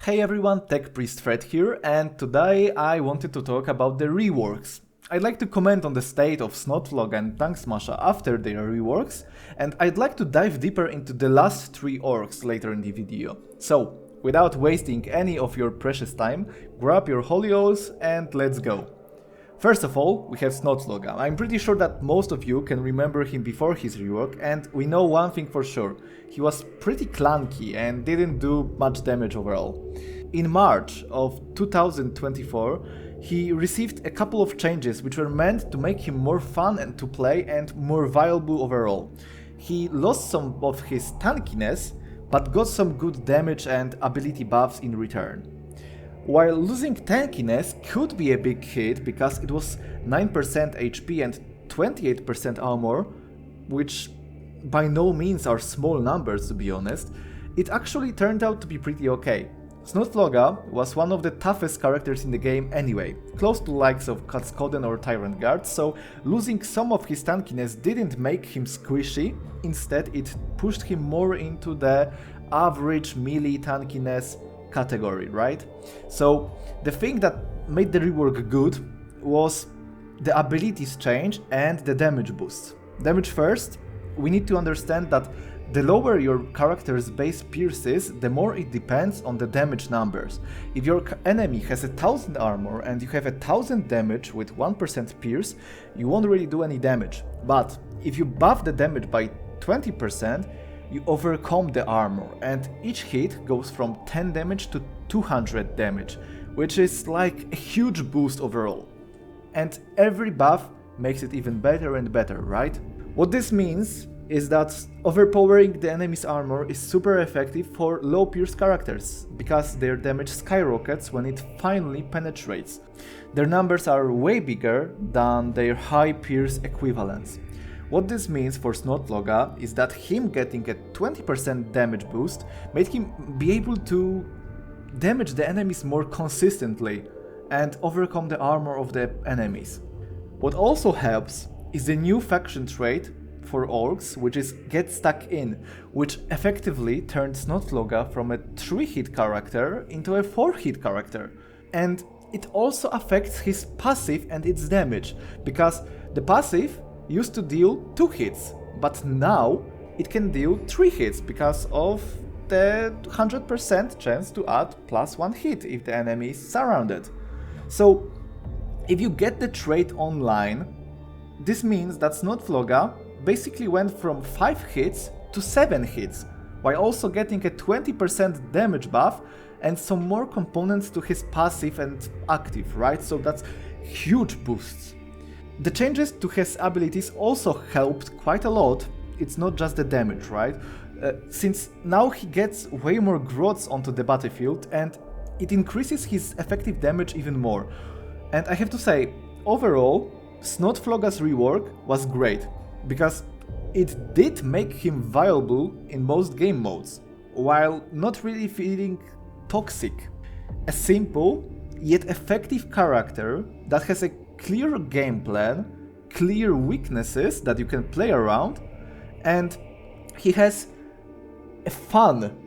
Hey everyone, TechPriest here, and today I wanted to talk about the reworks. I'd like to comment on the state of Snotflogga and Tanksmasha after their reworks, and I'd like to dive deeper into the last 3 orcs later in the video. So, without wasting any of your precious time, grab your holy oils and let's go. First of all, we have Snotflogga. I'm pretty sure that most of you can remember him before his rework, and we know one thing for sure. He was pretty clunky and didn't do much damage overall. In March of 2024, he received a couple of changes which were meant to make him more fun and to play and more viable overall. He lost some of his tankiness, but got some good damage and ability buffs in return. While losing tankiness could be a big hit because it was 9% HP and 28% armor, which by no means are small numbers to be honest, it actually turned out to be pretty okay. Snotflogga was one of the toughest characters in the game anyway, close to likes of Kaskoden or Tyrant Guard, so losing some of his tankiness didn't make him squishy, instead it pushed him more into the average melee tankiness category, right? So the thing that made the rework good was the abilities change and the damage boost. Damage first, we need to understand that the lower your character's base pierce is, the more it depends on the damage numbers. If your enemy has 1000 armor and you have 1000 damage with 1% pierce, you won't really do any damage. But if you buff the damage by 20%, you overcome the armor, and each hit goes from 10 damage to 200 damage, which is like a huge boost overall. And every buff makes it even better and better, right? What this means is that overpowering the enemy's armor is super effective for low pierce characters, because their damage skyrockets when it finally penetrates. Their numbers are way bigger than their high pierce equivalents. What this means for Snotflogga is that him getting a 20% damage boost made him be able to damage the enemies more consistently and overcome the armor of the enemies. What also helps is the new faction trait for orcs, which is Get Stuck In, which effectively turned Snotflogga from a 3-hit character into a 4-hit character. And it also affects his passive and its damage, because the passive used to deal 2 hits, but now it can deal 3 hits because of the 100% chance to add +1 hit if the enemy is surrounded. So if you get the trait online, this means that Snotflogga basically went from 5 hits to 7 hits, while also getting a 20% damage buff and some more components to his passive and active, right? So that's huge boosts. The changes to his abilities also helped quite a lot. It's not just the damage, right? Since now he gets way more growths onto the battlefield and it increases his effective damage even more. And I have to say, overall, Snotflogga's rework was great, because it did make him viable in most game modes, while not really feeling toxic. A simple, yet effective character that has a clear game plan, clear weaknesses that you can play around, and he has a fun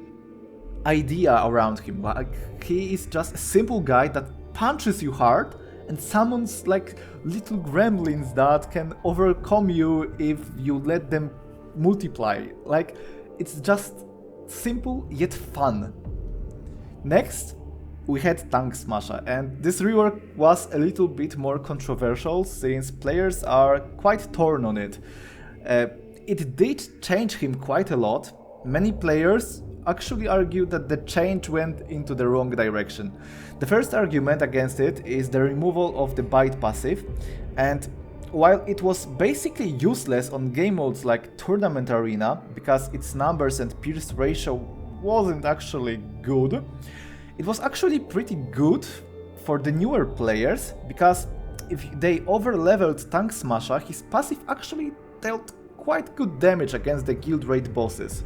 idea around him. Like, he is just a simple guy that punches you hard and summons like little gremlins that can overcome you if you let them multiply. Like, it's just simple yet fun. Next, we had Tanksmasha, and this rework was a little bit more controversial since players are quite torn on it. It did change him quite a lot. Many players actually argue that the change went into the wrong direction. The first argument against it is the removal of the bite passive, and while it was basically useless on game modes like Tournament Arena because its numbers and pierce ratio wasn't actually good, it was actually pretty good for the newer players, because if they over-leveled Tanksmasha, his passive actually dealt quite good damage against the guild raid bosses.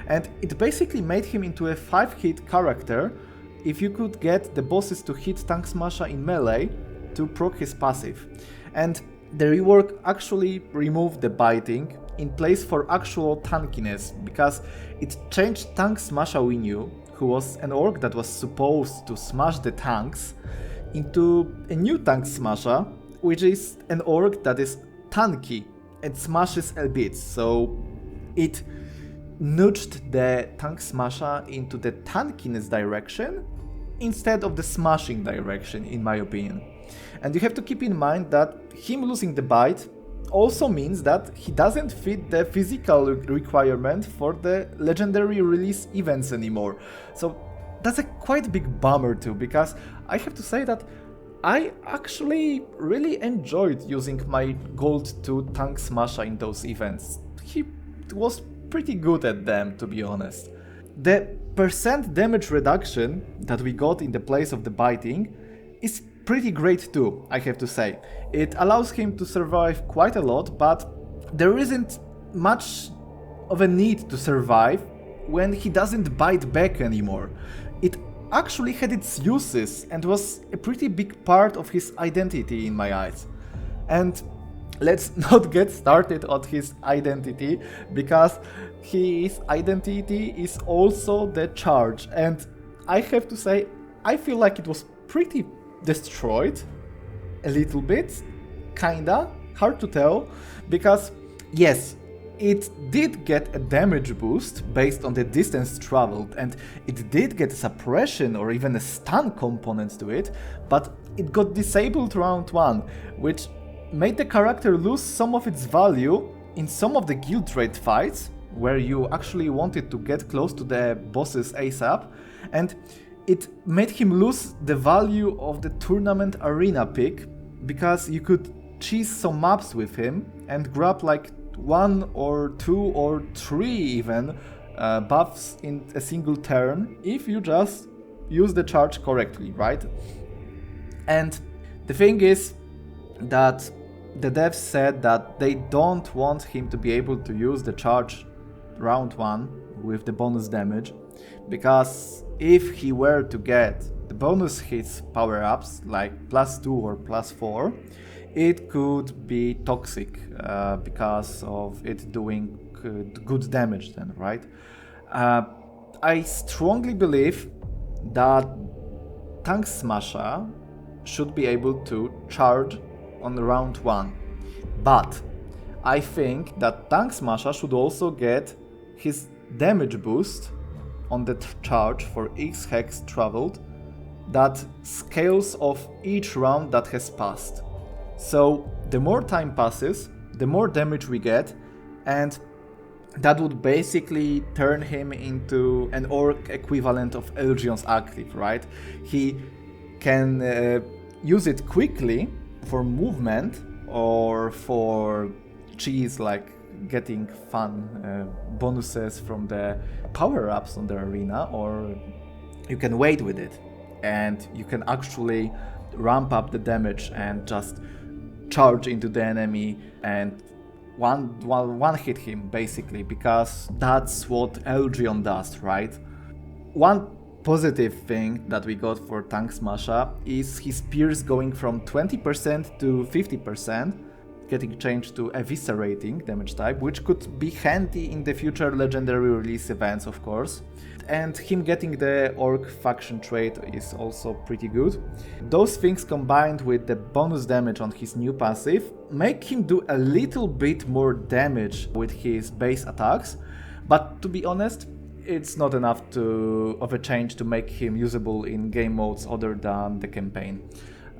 And it basically made him into a 5-hit character if you could get the bosses to hit Tanksmasha in melee to proc his passive. And the rework actually removed the biting in place for actual tankiness, because it changed Tanksmasha Winyu, who was an orc that was supposed to smash the tanks, into a new Tanksmasha, which is an orc that is tanky and smashes a bit. So it nudged the Tanksmasha into the tankiness direction instead of the smashing direction, in my opinion. And you have to keep in mind that him losing the bite also means that he doesn't fit the physical requirement for the legendary release events anymore. So that's a quite big bummer too, because I have to say that I actually really enjoyed using my Gold 2 Tanksmasha in those events. He was pretty good at them, to be honest. The percent damage reduction that we got in the place of the biting is pretty great too, I have to say. It allows him to survive quite a lot, but there isn't much of a need to survive when he doesn't bite back anymore. It actually had its uses and was a pretty big part of his identity in my eyes. And let's not get started on his identity, because his identity is also the charge, and I have to say I feel like it was pretty destroyed a little bit, kinda, hard to tell, because yes, it did get a damage boost based on the distance traveled, and it did get a suppression or even a stun component to it, but it got disabled round 1, which made the character lose some of its value in some of the guild raid fights, where you actually wanted to get close to the bosses ASAP, and it made him lose the value of the tournament arena pick, because you could cheese some maps with him and grab like 1 or 2 or 3 even buffs in a single turn if you just use the charge correctly, right? And the thing is that the devs said that they don't want him to be able to use the charge round 1 with the bonus damage, because if he were to get the bonus hits power-ups like +2 or +4, it could be toxic because of it doing good damage then, right? I strongly believe that Tanksmasha should be able to charge on round 1, but I think that Tanksmasha should also get his damage boost on the charge for X hex traveled that scales off each round that has passed. So the more time passes, the more damage we get, and that would basically turn him into an orc equivalent of Elgion's active, right? He can use it quickly for movement or for cheese, like getting fun bonuses from the power-ups on the arena, or you can wait with it and you can actually ramp up the damage and just charge into the enemy and one hit him basically, because that's what Elgion does, right? One positive thing that we got for Tanksmasha is his spears going from 20% to 50%, getting changed to eviscerating damage type, which could be handy in the future legendary release events, of course. And him getting the orc faction trait is also pretty good. Those things combined with the bonus damage on his new passive make him do a little bit more damage with his base attacks, but to be honest, it's not enough of a change to make him usable in game modes other than the campaign.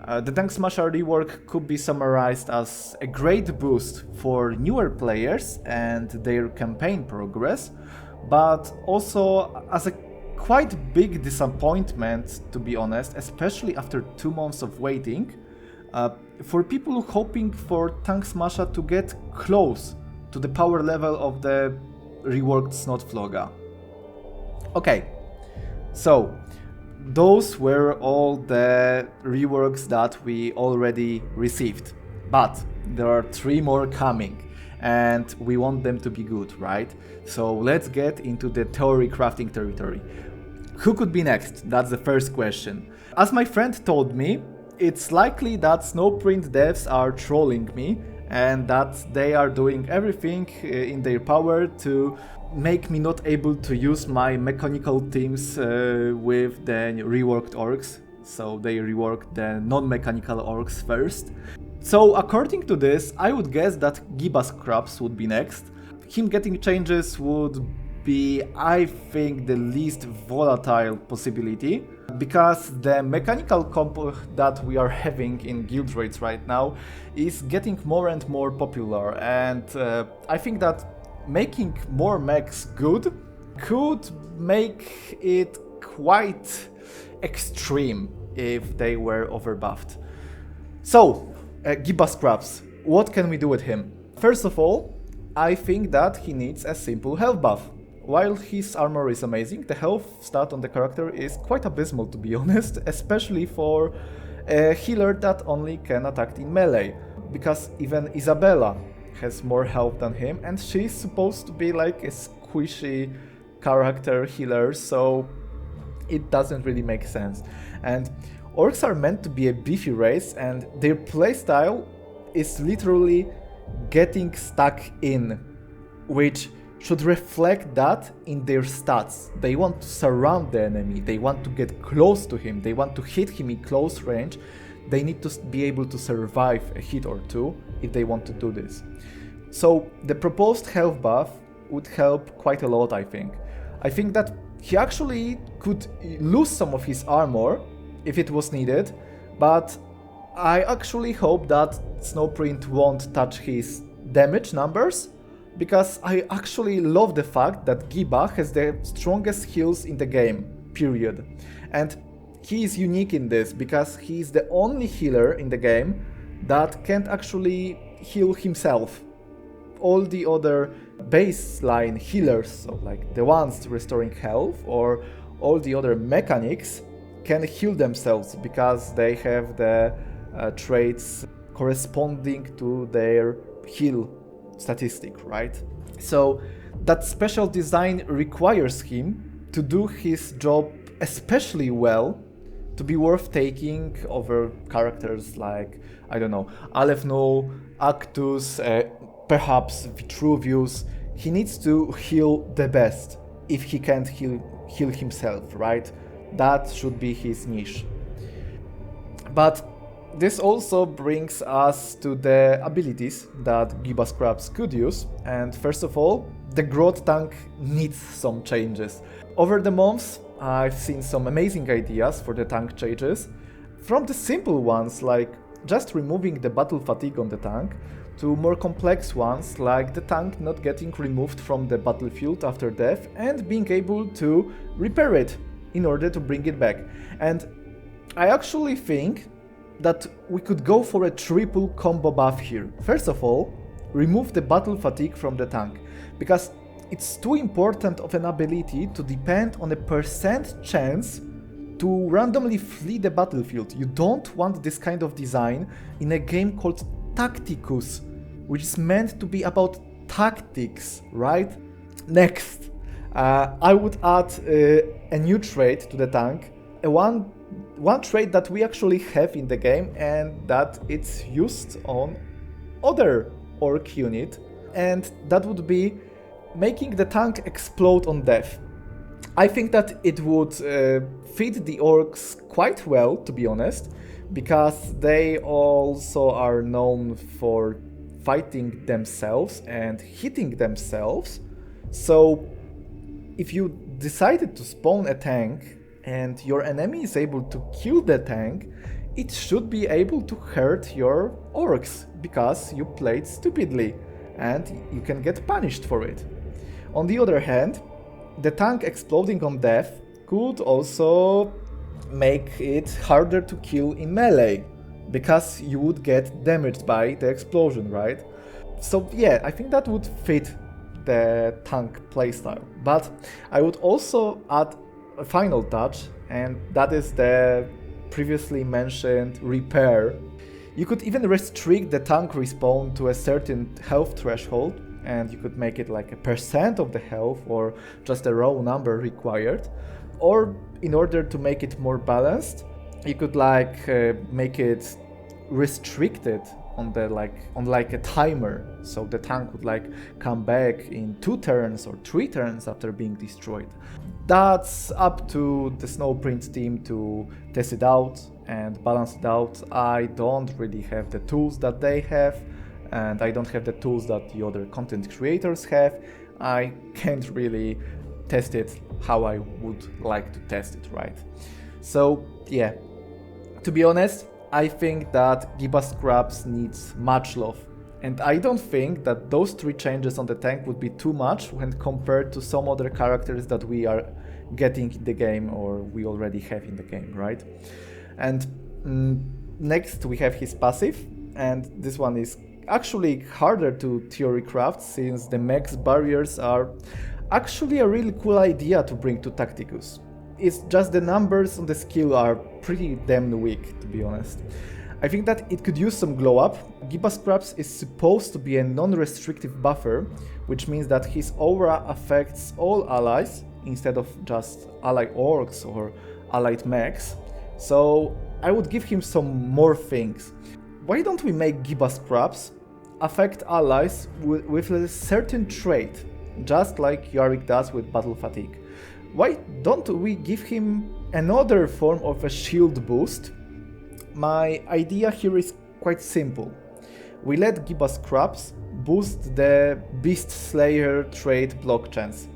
The Tanksmasha rework could be summarized as a great boost for newer players and their campaign progress, but also as a quite big disappointment, to be honest, especially after 2 months of waiting, for people hoping for Tanksmasha to get close to the power level of the reworked Snotfloga. Okay, so those were all the reworks that we already received, but there are 3 more coming, and we want them to be good, right? So let's get into the theory crafting territory. Who could be next? That's the first question. As my friend told me, it's likely that Snowprint devs are trolling me and that they are doing everything in their power to make me not able to use my mechanical teams with the reworked orcs. So they reworked the non-mechanical orcs first. So according to this, I would guess that Gibas-scraps would be next. Him getting changes would be, I think, the least volatile possibility, because the mechanical comp that we are having in guild raids right now is getting more and more popular, and I think that making more mechs good could make it quite extreme if they were overbuffed. So, Gibas-scraps, what can we do with him? First of all, I think that he needs a simple health buff. While his armor is amazing, the health stat on the character is quite abysmal, to be honest, especially for a healer that only can attack in melee, because even Isabella has more health than him, and she's supposed to be like a squishy character healer, so it doesn't really make sense. And orcs are meant to be a beefy race, and their playstyle is literally getting stuck in, which should reflect that in their stats. They want to surround the enemy, they want to get close to him, they want to hit him in close range. They need to be able to survive a hit or two if they want to do this. So the proposed health buff would help quite a lot, I think. I think that he actually could lose some of his armor if it was needed, but I actually hope that Snowprint won't touch his damage numbers, because I actually love the fact that Giba has the strongest heals in the game, period. And he is unique in this, because he is the only healer in the game that can't actually heal himself. All the other baseline healers, so like the ones restoring health, or all the other mechanics, can heal themselves because they have the traits corresponding to their heal statistic, right? So that special design requires him to do his job especially well to be worth taking over characters like, I don't know, Alefno, Actus, perhaps Vitruvius. He needs to heal the best if he can't heal himself, right? That should be his niche. But this also brings us to the abilities that Gibas-scraps could use, and first of all, the growth tank needs some changes. Over the months, I've seen some amazing ideas for the tank changes, from the simple ones like just removing the battle fatigue on the tank, to more complex ones like the tank not getting removed from the battlefield after death and being able to repair it in order to bring it back. And I actually think that we could go for a triple combo buff here. First of all, remove the battle fatigue from the tank, because it's too important of an ability to depend on a percent chance to randomly flee the battlefield. You don't want this kind of design in a game called Tacticus, which is meant to be about tactics, right? Next, I would add a new trait to the tank, one trait that we actually have in the game, and that it's used on other orc unit, and that would be making the tank explode on death. I think that it would fit the orcs quite well, to be honest, because they also are known for fighting themselves and hitting themselves. So if you decided to spawn a tank and your enemy is able to kill the tank, it should be able to hurt your orcs, because you played stupidly and you can get punished for it. On the other hand, the tank exploding on death could also make it harder to kill in melee, because you would get damaged by the explosion, right? So yeah, I think that would fit the tank playstyle. But I would also add a final touch, and that is the previously mentioned repair. You could even restrict the tank respawn to a certain health threshold, and you could make it like a percent of the health or just a raw number required. Or in order to make it more balanced, you could like make it restricted on a timer, so the tank would like come back in 2 turns or 3 turns after being destroyed. That's up to the Snowprint team to test it out and balance it out. I don't really have the tools that they have, and I don't have the tools that the other content creators have. I can't really test it how I would like to test it, right? So yeah, to be honest, I think that Gibas-scraps needs much love. And I don't think that those 3 changes on the tank would be too much when compared to some other characters that we are getting in the game or we already have in the game, right? And next we have his passive, and this one is actually harder to theorycraft since the max barriers are actually a really cool idea to bring to Tacticus. It's just the numbers on the skill are pretty damn weak, to be honest. I think that it could use some glow up. Gibas-scraps is supposed to be a non-restrictive buffer, which means that his aura affects all allies instead of just ally orcs or allied mechs. So I would give him some more things. Why don't we make Gibas-scraps affect allies with a certain trait, just like Yarick does with battle fatigue? Why don't we give him another form of a shield boost? My idea here is quite simple. We let Gibas-scraps boost the Beast Slayer trait block chance.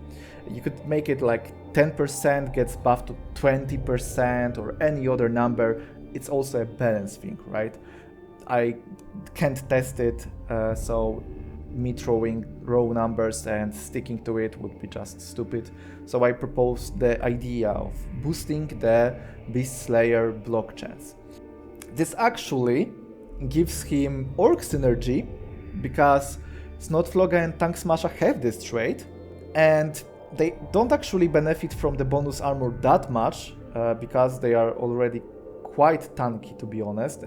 You could make it like 10% gets buffed to 20% or any other number. It's also a balance thing, right? I can't test it, so me throwing raw numbers and sticking to it would be just stupid. So I proposed the idea of boosting the Beast Slayer block chance. This actually gives him orc synergy because Snotflogga and Tanksmasha have this trait, and they don't actually benefit from the bonus armor that much because they are already quite tanky, to be honest.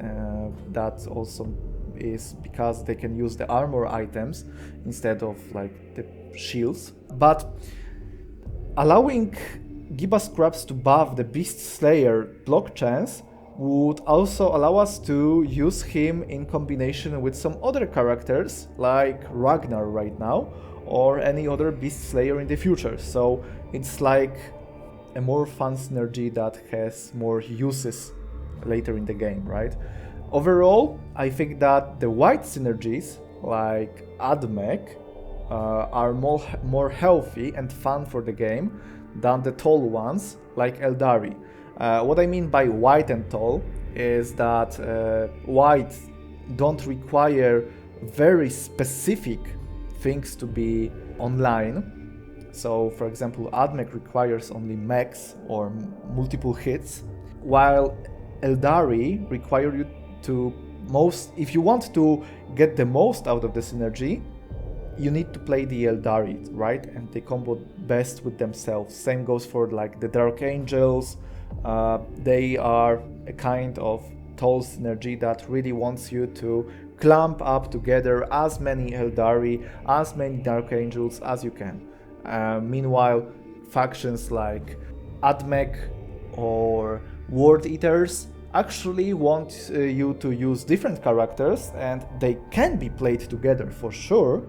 That also is because they can use the armor items instead of like the shields. But allowing Gibas-scraps to buff the Beast Slayer block chance would also allow us to use him in combination with some other characters like Ragnar right now or any other Beast Slayer in the future. So it's like a more fun synergy that has more uses later in the game, right? Overall, I think that the white synergies like Admech are more healthy and fun for the game than the tall ones like Eldari. What I mean by white and tall is that white don't require very specific things to be online. So, for example, Admech requires only mechs or multiple hits, while Eldari require you to if you want to get the most out of the synergy, you need to play the Eldari, right? And they combo best with themselves. Same goes for like the Dark Angels. They are a kind of tall synergy that really wants you to clump up together as many Eldari, as many Dark Angels as you can. Meanwhile, factions like Admech or Ward Eaters actually want you to use different characters, and they can be played together for sure,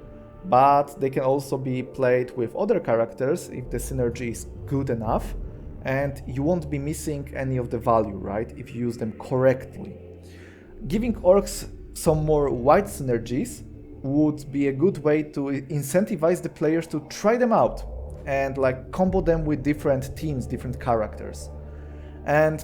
but they can also be played with other characters if the synergy is good enough, and you won't be missing any of the value, right, if you use them correctly. Giving orcs some more white synergies would be a good way to incentivize the players to try them out and like combo them with different teams, different characters. And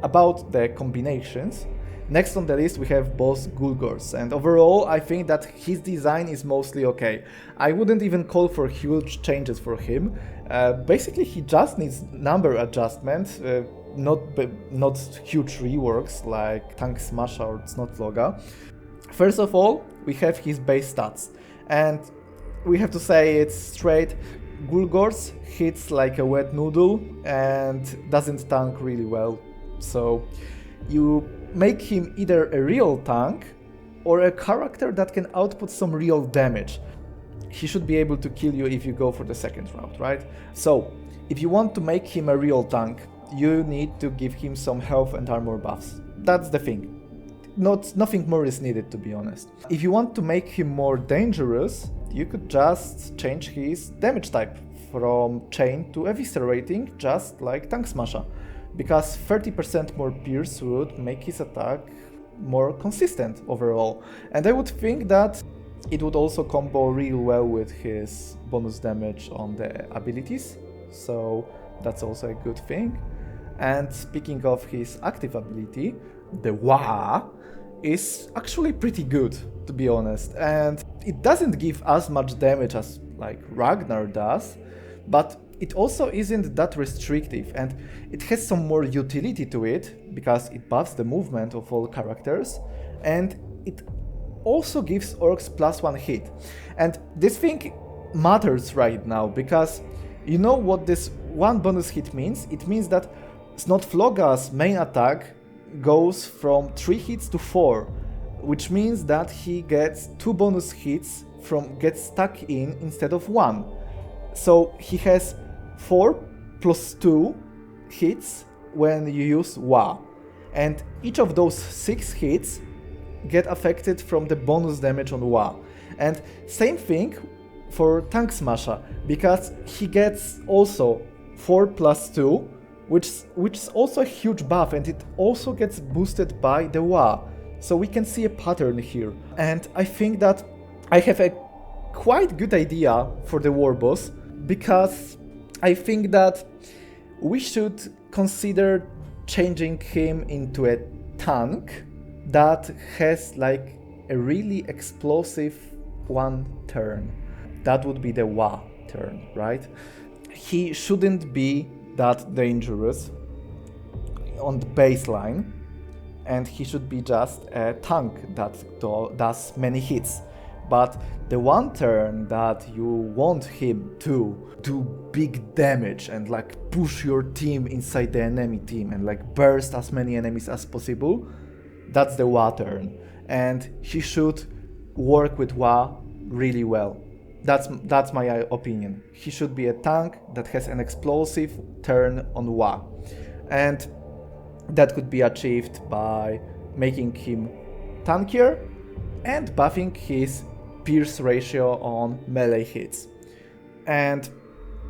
about the combinations, next on the list we have boss Gulgortz, and overall I think that his design is mostly okay. I wouldn't even call for huge changes for him. Basically he just needs number adjustment, not huge reworks like Tanksmasha or Snotfloga. First of all, we have his base stats, and we have to say it's straight. Gulgortz hits like a wet noodle and doesn't tank really well. So you make him either a real tank or a character that can output some real damage. He should be able to kill you if you go for the second route, right? So if you want to make him a real tank, you need to give him some health and armor buffs. That's the thing. nothing more is needed, to be honest. If you want to make him more dangerous, you could just change his damage type from chain to eviscerating, just like Tanksmasha, because 30% more pierce would make his attack more consistent overall. And I would think that it would also combo real well with his bonus damage on the abilities, so that's also a good thing. And speaking of his active ability, the Wah is actually pretty good, to be honest, and it doesn't give as much damage as like Ragnar does, but it also isn't that restrictive, and it has some more utility to it because it buffs the movement of all characters, and it also gives orcs +1 hit. And this thing matters right now because you know what this one bonus hit means? It means that Snotfloga's main attack goes from 3 hits to 4, which means that he gets 2 bonus hits from get stuck in instead of 1. So he has 4 plus 2 hits when you use Wah, and each of those 6 hits get affected from the bonus damage on Wah. And same thing for Tanksmasha, because he gets also 4 plus 2, which is also a huge buff, and it also gets boosted by the Wah. So we can see a pattern here. And I think that I have a quite good idea for the war boss, because I think that we should consider changing him into a tank that has like a really explosive one turn. That would be the Wah turn, right? He shouldn't be that dangerous on the baseline, and he should be just a tank that does many hits. But the one turn that you want him to do big damage and like push your team inside the enemy team and like burst as many enemies as possible, that's the Wah turn. And he should work with Wah really well. That's my opinion. He should be a tank that has an explosive turn on Wah. And that could be achieved by making him tankier and buffing his pierce ratio on melee hits. And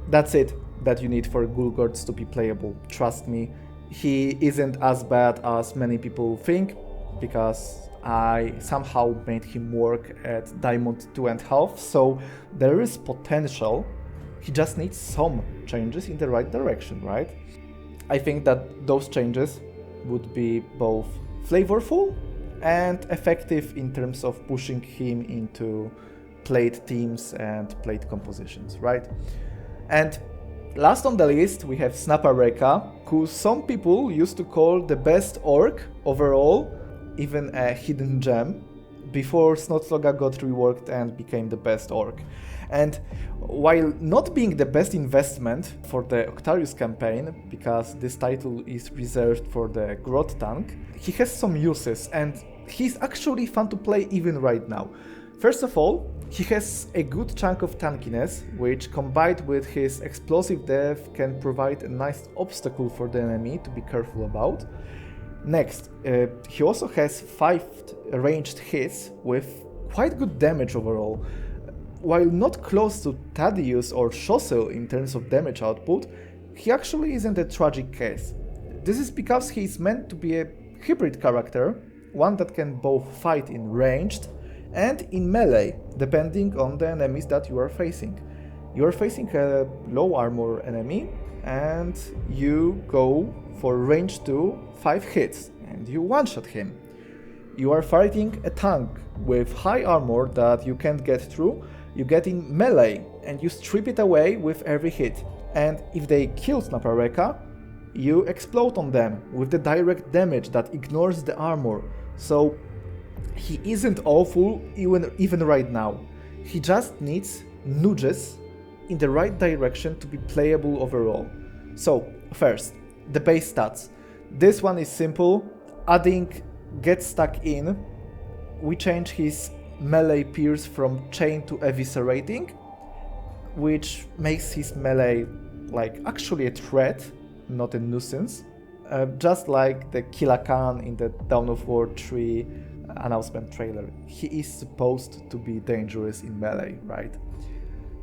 that's it that you need for Gulgortz to be playable. Trust me, he isn't as bad as many people think, because I somehow made him work at Diamond 2.5, so there is potential. He just needs some changes in the right direction, right? I think that those changes would be both flavorful and effective in terms of pushing him into played teams and played compositions, right? And last on the list we have Snappawrecka, who some people used to call the best orc overall, even a hidden gem, before Snotfloga got reworked and became the best orc. And while not being the best investment for the Octarius campaign, because this title is reserved for the Grot tank, he has some uses, and he's actually fun to play even right now. First of all, he has a good chunk of tankiness, which combined with his explosive death can provide a nice obstacle for the enemy to be careful about. Next, he also has 5 ranged hits with quite good damage overall. While not close to Thaddeus or Shossel in terms of damage output, he actually isn't a tragic case. This is because he is meant to be a hybrid character, one that can both fight in ranged and in melee, depending on the enemies that you are facing. You are facing a low armor enemy, and you go for range 2, 5 hits, and you one-shot him. You are fighting a tank with high armor that you can't get through, you get in melee, and you strip it away with every hit. And if they kill Snappawrecka, you explode on them with the direct damage that ignores the armor. So he isn't awful even right now. He just needs nudges in the right direction to be playable overall. So first, the base stats. This one is simple. Adding get stuck in, we change his melee pierce from chain to eviscerating, which makes his melee like actually a threat, not a nuisance. just like the Kilakan in the Dawn of War 3 announcement trailer. He is supposed to be dangerous in melee, right?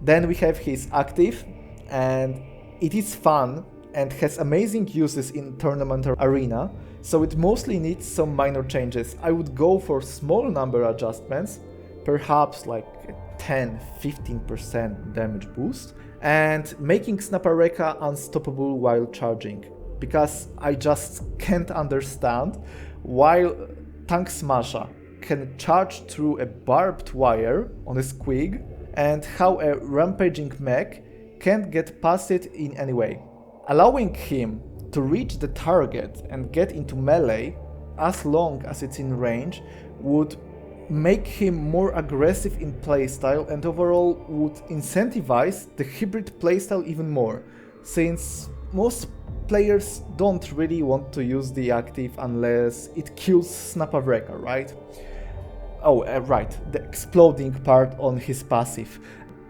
Then we have his active, and it is fun and has amazing uses in tournament arena, so it mostly needs some minor changes. I would go for small number adjustments, perhaps like a 10-15% damage boost, and making Snappawrecka unstoppable while charging, because I just can't understand why Tanksmasha can charge through a barbed wire on a squig and how a rampaging mech can't get past it in any way. Allowing him to reach the target and get into melee as long as it's in range would make him more aggressive in playstyle and overall would incentivize the hybrid playstyle even more, since most players don't really want to use the active unless it kills Snappawrecka, right? Oh, right, the exploding part on his passive.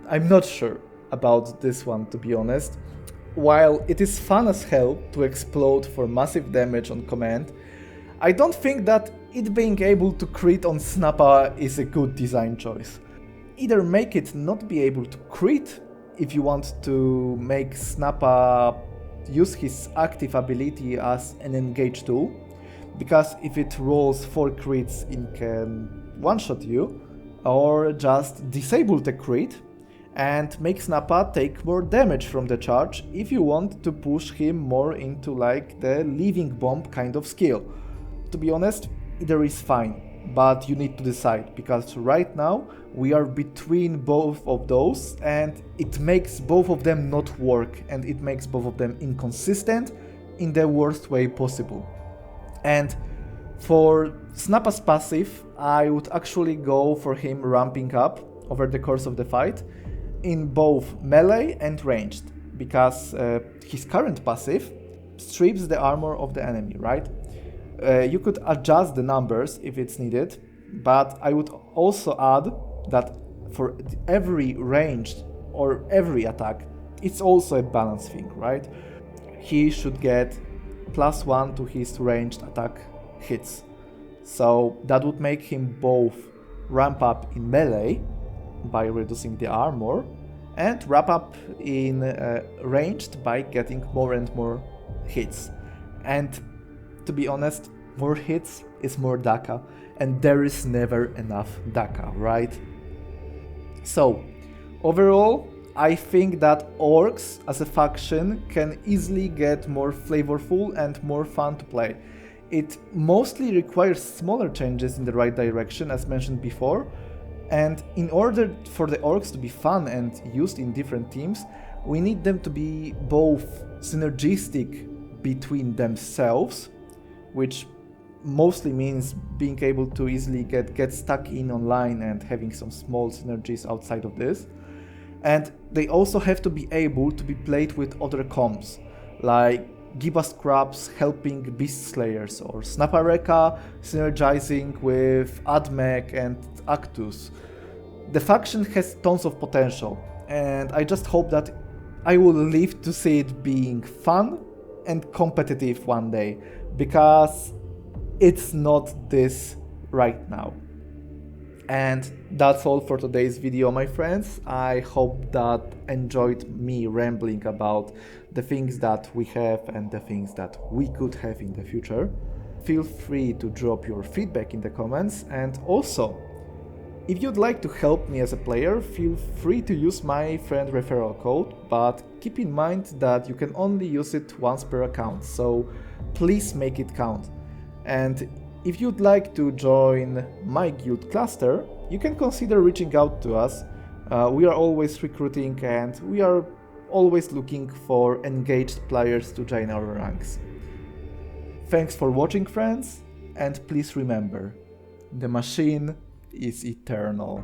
I'm not sure about this one, to be honest. While it is fun as hell to explode for massive damage on command, I don't think that it being able to crit on Snappa is a good design choice. Either make it not be able to crit if you want to make Snappa use his active ability as an engage tool, because if it rolls 4 crits it can one-shot you, or just disable the crit and make Snappa take more damage from the charge if you want to push him more into like the leaving bomb kind of skill. To be honest, either is fine, but you need to decide, because right now we are between both of those and it makes both of them not work and it makes both of them inconsistent in the worst way possible. And for Snappa's passive, I would actually go for him ramping up over the course of the fight in both melee and ranged, because his current passive strips the armor of the enemy, right? You could adjust the numbers if it's needed, but I would also add that for every ranged or every attack, it's also a balance thing, right? He should get +1 to his ranged attack hits. So that would make him both ramp up in melee by reducing the armor and ramp up in ranged by getting more and more hits. And to be honest, more hits is more DACA, and there is never enough DACA, right? So, overall, I think that orcs as a faction can easily get more flavorful and more fun to play. It mostly requires smaller changes in the right direction, as mentioned before, and in order for the orcs to be fun and used in different teams, we need them to be both synergistic between themselves, which mostly means being able to easily get stuck in online and having some small synergies outside of this. And they also have to be able to be played with other comps, like Gibas-scraps helping Beast Slayers, or Snappawrecka synergizing with Admech and Actus. The faction has tons of potential, and I just hope that I will live to see it being fun and competitive one day, because it's not this right now. And that's all for today's video, my friends. I hope that enjoyed me rambling about the things that we have and the things that we could have in the future. Feel free to drop your feedback in the comments, and also, if you'd like to help me as a player, feel free to use my friend referral code, but keep in mind that you can only use it once per account, so please make it count. And if you'd like to join my guild cluster, you can consider reaching out to us. We are always recruiting and we are always looking for engaged players to join our ranks. Thanks for watching, friends, and please remember, the machine is eternal.